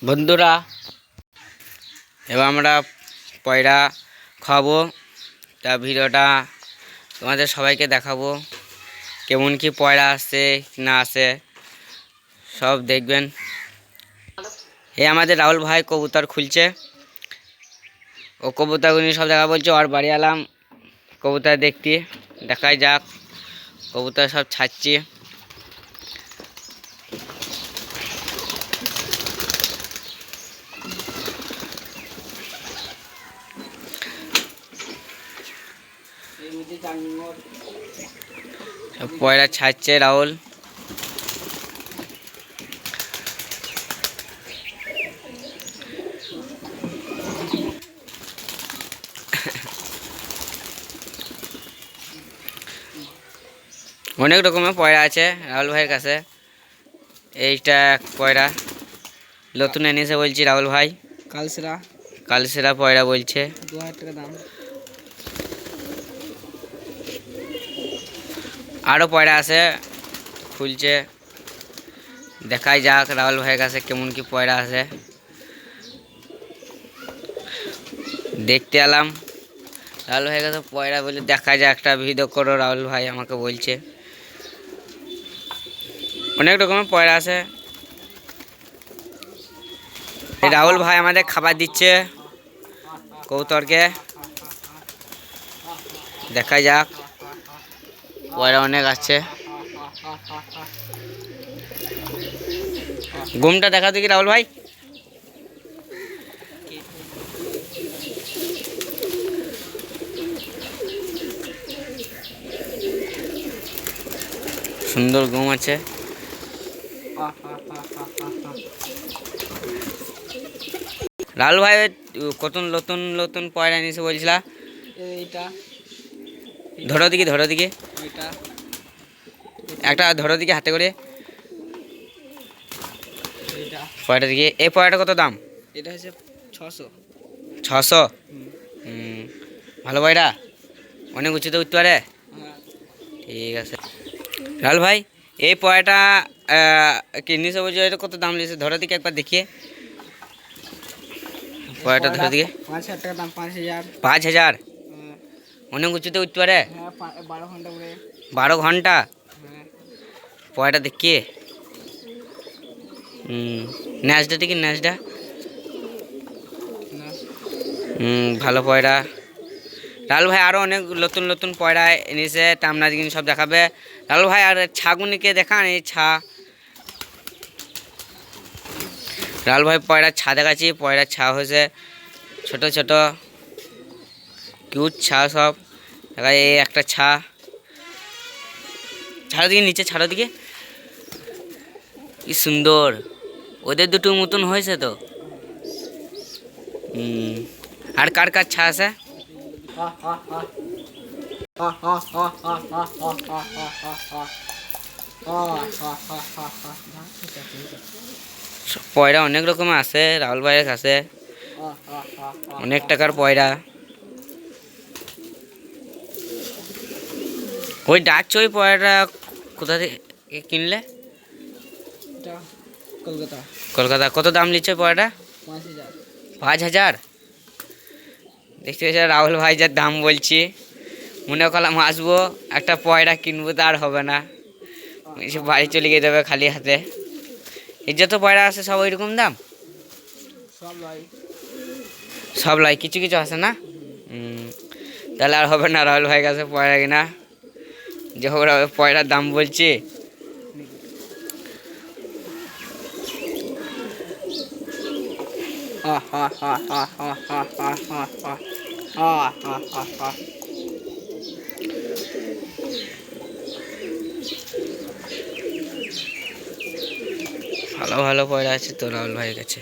বন্ধুরা, এবার আমরা পয়রা খাবো। তা ভিডিওটা তোমাদের সবাইকে দেখাবো, কেমন কি পয়রা আসছে না আসে সব দেখবেন। এই আমাদের রাহুল ভাই কবুতর খুলছে, ও কবুতরগুলি সব দেখা বলছে। ওর বাড়ি এলাম কবুতর দেখতে, দেখাই যাক। কবুতর সব ছাড়ছি। পয়রা ছাড়ছে রাহুল। অনেক রকমের পয়রা আছে রাহুল ভাইয়ের কাছে। এইটা পয়রা নতুন এনেছে বলছি রাহুল ভাই, কালসেরা পয়রা বলছে। 2000 টাকা দাম। আরও পয়রা আছে, খুলছে, দেখাই যাক রাহুল ভাইয়ের কাছে কেমন কি পয়রা আছে। দেখতে এলাম রাহুল ভাইয়ের কাছে পয়রা, বলে দেখা যায় একটা ভিডিও করো। রাহুল ভাই আমাকে বলছে অনেক রকমের পয়রা আছে। রাহুল ভাই আমাদের খাবার দিচ্ছে কবুতরকে, দেখা যাক। পয়রা অনেক আছে। ঘুমটা দেখা দেখি রাহুল ভাই। সুন্দর ঘুম আছে। রাহুল ভাই কত নতুন নতুন পয়রা নিয়েছে বলছিলা। এইটা ধরো দিকে, ধরো দিকে, এটা একটা ধরো দিকে হাতে করে এইটা পয়রাটা দিকে। এই পয়রাটা কত দাম? এটা হচ্ছে 600। 600? ভালো পয়রা, অনেক উঁচুতে উঠতে পারে। ঠিক আছে রাহুল ভাই, এই পয়রাটা কিনেছে বলছো, এটা কত দাম নিয়েছে? ধরো দিকে একবার দেখিয়ে পয়রাটা ধরো দিকে। 5000 টাকা দাম। 5000। 5000? অনেক উঁচুতে উঠতে পারে। হ্যাঁ, 12 ঘন্টা করে। 12 ঘন্টা? হ্যাঁ, পয়রাটা দেখিয়ে। ন্যাচটা দেখি, ন্যাচটা। না ভালো পয়রা। রাহুল ভাই আরও অনেক নতুন নতুন পয়রা এনেছে, তা আপনার কিন্তু সব দেখাবে রাহুল ভাই। আর ছাগুনিকে দেখান, এই ছা। রাহুল ভাই পয়রার ছা দেখাচ্ছি, পয়রার ছা হয়েছে ছোট ছোট কিউট ছা সব দেখা। এই একটা ছা, ছাড়ো দিকে, নিচে ছাড়ো দিকে। কি সুন্দর, ওদের দুটো মতন হয়েছে তো। আর কার কার ছা আছে? পয়রা অনেক রকমের আছে রাহুল ভাইয়ের কাছে, অনেক টাকার পয়রা। ওই ডাকছো, ওই পয়রাটা কোথা থেকে কিনলে? এটা কলকাতা। কলকাতা? কত দাম নিচ্ছে পয়রাটা? 5000। 5000? দেখতে পেয়েছি রাহুল ভাই যার দাম বলছি, মনে করলাম আসবো একটা পয়রা কিনবো, তা আর হবে না। বাড়ি চলে গিয়ে দেবে খালি হাতে। এই যত পয়রা আছে সব ওই রকম দাম? সব লাই। সব লাই, কিছু কিছু আছে না? তাহলে আর হবে না রাহুল ভাইয়ের কাছে পয়রা কিনা, যে ওরা পয়রার দাম বলছি। ভালো ভালো পয়রা আছে তো রাহুল ভাইয়ের কাছে।